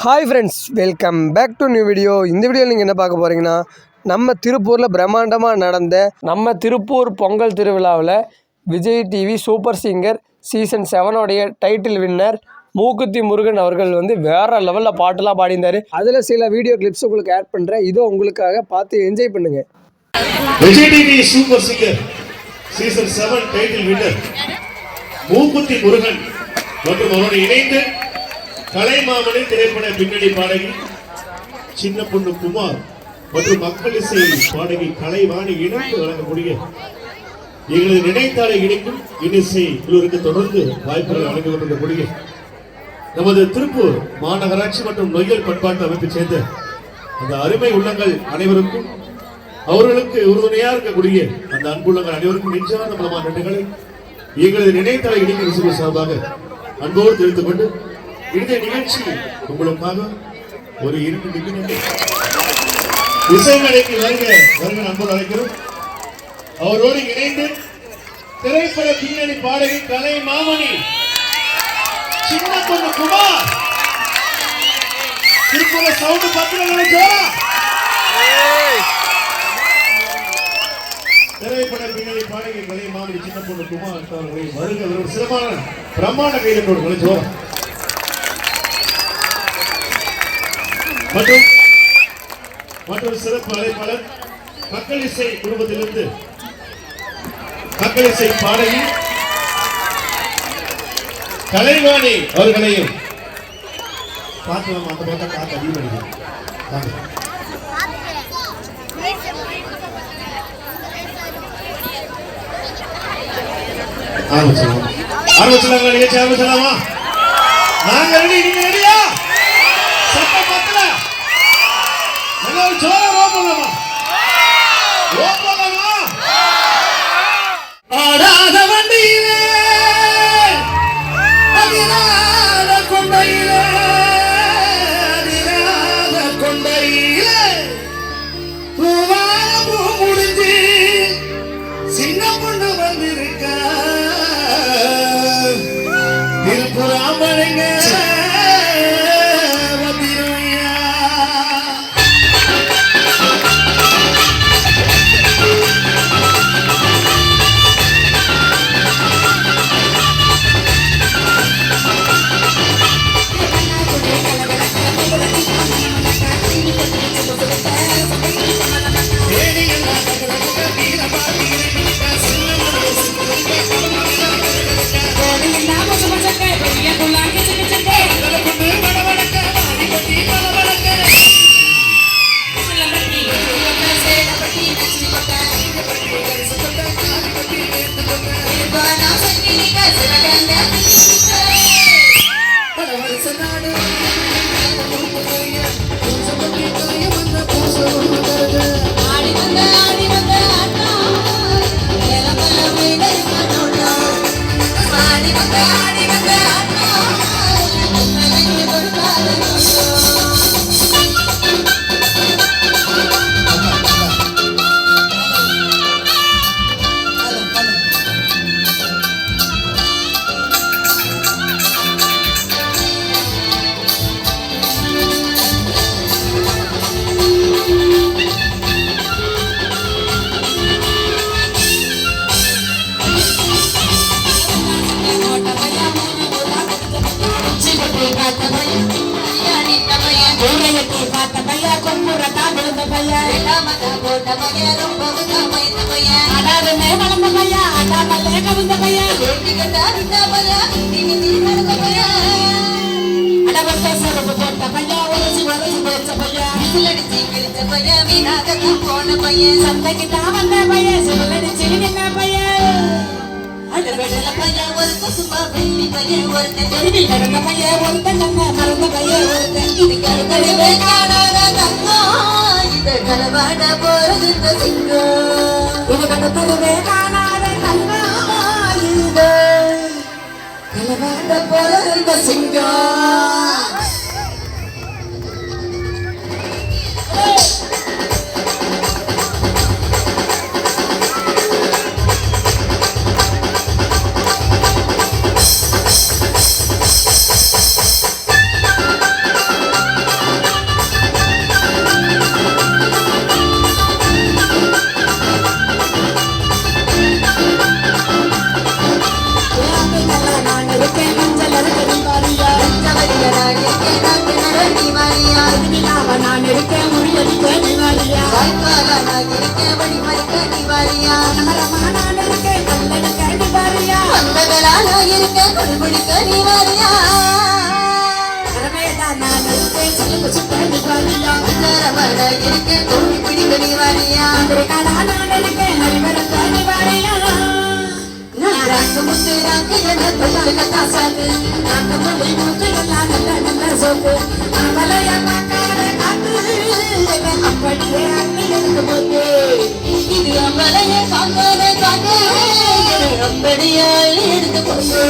Hi friends, welcome back to new video. இந்த வீடியோவில் நீங்கள் என்ன பார்க்க போகிறீங்கன்னா, நம்ம திருப்பூரில் பிரம்மாண்டமாக நடந்த நம்ம திருப்பூர் பொங்கல் திருவிழாவில் Vijay TV super singer season 7 title winner மூக்குத்தி முருகன் அவர்கள் வேறு லெவலில் பாட்டெல்லாம் பாடியிருந்தார். அதில் சில வீடியோ கிளிப்ஸ் உங்களுக்கு ஆட் பண்ணுறேன். இதோ உங்களுக்காக பார்த்து என்ஜாய் பண்ணுங்கள். Vijay TV super singer season 7 title winner மூக்குத்தி முருகன் மற்றும் அவரோடு இணைந்து கலைமாமணி திரைப்பட பின்னணி பாடகி சின்ன பொண்ணு குமார் மற்றும் மக்கள் இசை பாடகி கலைவாணி இணைந்து வழங்கக்கூடிய எங்களது நினைத்தாலே இணைக்கும் இன்னிசை குழுவிற்கு தொடர்ந்து வாய்ப்புகளை வழங்கி கொண்டிருக்கக்கூடிய நமது திருப்பூர் மாநகராட்சி மற்றும் நொய்யல் பண்பாட்டு அமைப்பை சேர்ந்த அந்த அருமை உள்ளங்கள் அனைவருக்கும் அவர்களுக்கு உறுதுணையாக இருக்கக்கூடிய அந்த அன்புள்ளங்கள் அனைவருக்கும் நெஞ்சான பலமான நன்றிகளை எங்களது நினைத்தாலே இணைக்கும் சார்பாக அன்போடு தெரிவித்துக் கொண்டு இந்த நிகழ்ச்சி உங்களுக்காக ஒரு 2 நிமிடங்கள் இசைமலைக்கு வருக அன்போடு அழைக்கிறோம். அவரோடு இணைந்து திரைப்பட பின்னணி பாடகி கலை மாமணி சின்ன பொண்ணு குமார் திருப்பூர சவுண்ட் பத்திரங்களை திரைப்பட பின்னணி பாடகி கலை மாமணி சின்ன பொண்ணு குமார் அவர்களை வருக ஒரு சிறப்பான பிரம்மாண்ட கைதட்டோடு வளைச்சோம். மற்றும் சிறப்பு அழைப்பாளர் மக்கள் இசை குடும்பத்திலிருந்து மக்கள் இசை பாடகி கலைவாணி அவர்களையும் பார்க்கலாம். அந்த பார்த்தா காத்து அதிகமாக ஆரம்பிச்சலாமா நிகழ்ச்சி ஆரம்பிச்சலாமா? நாங்க ரெடி, நீங்க ரெடியா? சத்தம் பத்தல, எல்லாரும் ஜோரா ஓப்பலாமா? ஓப்பலாமா? ஆடாத வண்டியிலே அதிராத கொண்டையிலே அதிராத கொண்டையிலே பூவான பூ முடிஞ்சு சின்ன பொண்ணு வந்திருக்கா திருப்புராமலிங்க நீ வாரியா நான் இருக்கேன் முடியடிக்க நீ வாரியா வாய்க்கால நான் இருக்கேன் வழி மறிக்க நீ வாரியா நான் இருக்கேன் கல்லடிக்க நீ வாரியா வந்தகளா நான் இருக்கேன் கொள்முடிக்க நீ வாரியா நான் இருக்கேன் சொல்லுங்க சுத்த நீ வாரியா ரமண இருக்கேன் தோண்டி பிடிக்க நீ வாரியா நான் இருக்கேன் ஹரிமரத்த நீ வாரியா நாக்கு முத்து நாக்கு என்ன தொழில் கத்தாசாது நாக்கு முடி முத்து எல்லாம் நல்ல நல்ல சோப்பு அவளைய பார்க்காத காத்து அப்படியே அண்ணி இருக்கு போது இது அவளைய பார்க்காத காத்து அப்படியே இருக்கு போது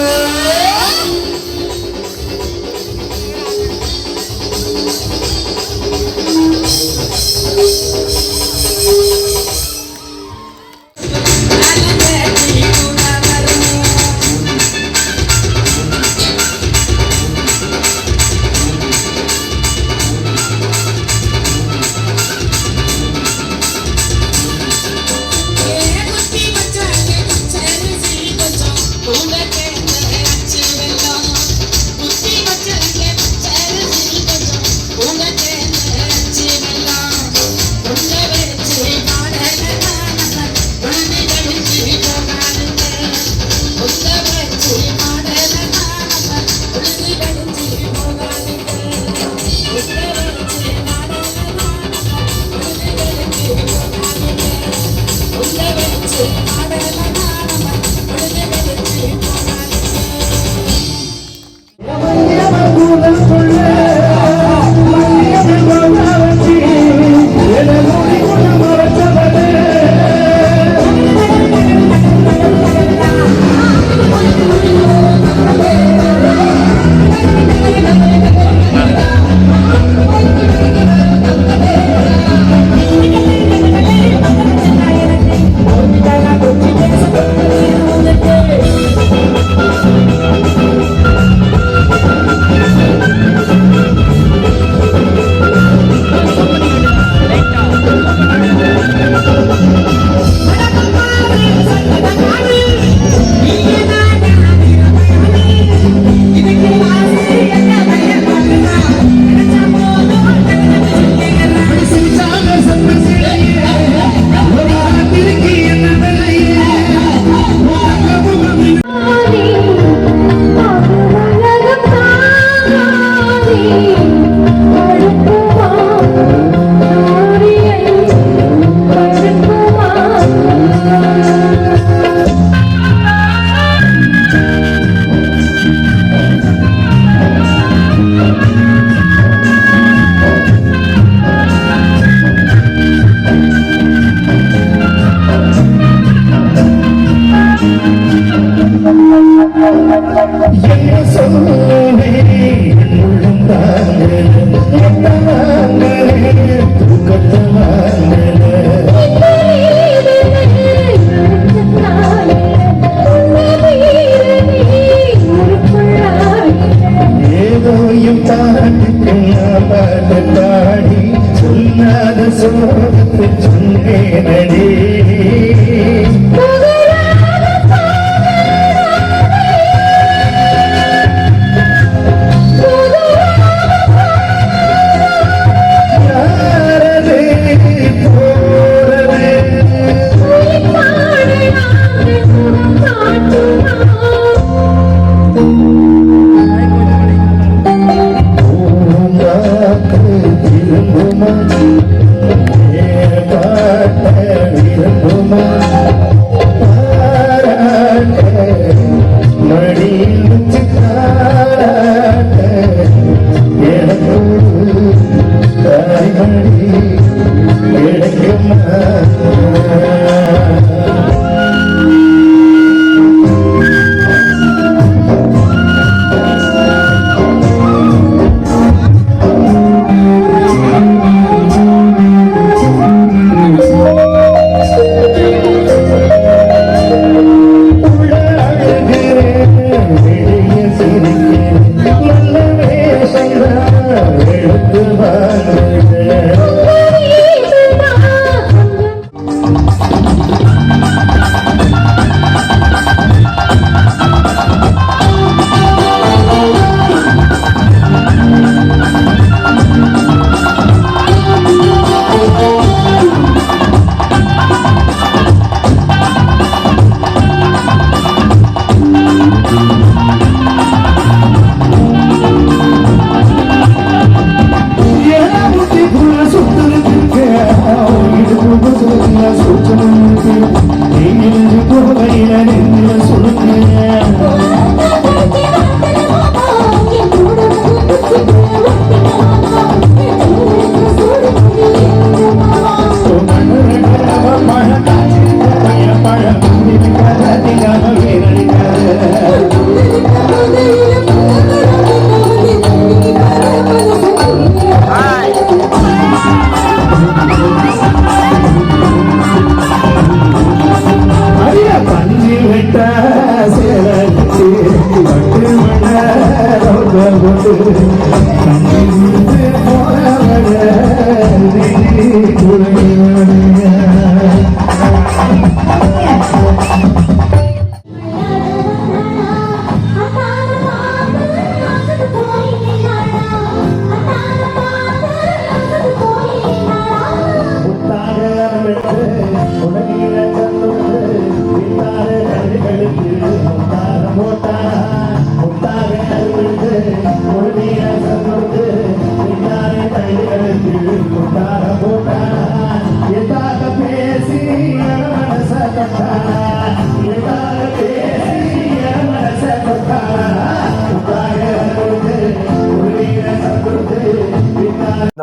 இந்த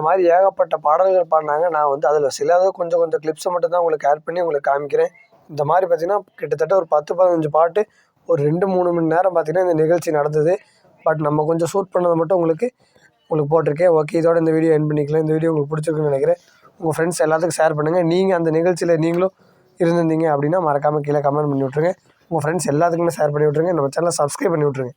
மாதிரி ஏகப்பட்ட பாடல்கள் பாடினாங்க. நான் வந்து அதில் சிலது கொஞ்சம் கொஞ்சம் கிளிப்ஸை மட்டும் தான் உங்களுக்கு ஆட் பண்ணி உங்களுக்கு காமிக்கிறேன். இந்த மாதிரி பார்த்திங்கன்னா கிட்டத்தட்ட ஒரு 10-15 பாட்டு ஒரு 2-3 மணி நேரம் பார்த்திங்கன்னா இந்த நிகழ்ச்சி நடந்தது. பட் நம்ம கொஞ்சம் ஷூட் பண்ணதை மட்டும் உங்களுக்கு போட்டிருக்கேன். ஓகே, இதோட இந்த வீடியோ எண்ட் பண்ணிக்கலாம். இந்த வீடியோ உங்களுக்கு பிடிச்சிருக்குன்னு நினைக்கிறேன். உங்கள் ஃப்ரெண்ட்ஸ் எல்லாத்துக்கும் ஷேர் பண்ணுங்கள். நீங்கள் அந்த நிகழ்ச்சியில் நீங்களும் இருந்திருந்தீங்க அப்படின்னா மறக்காமல் கீழே கமெண்ட் பண்ணி விட்ருங்க. உங்கள் ஃப்ரெண்ட்ஸ் எல்லாத்துக்குமே ஷேர் பண்ணி விட்ருங்க. நம்ம சேனலை சப்ஸ்கிரைப் பண்ணி விட்ருங்க.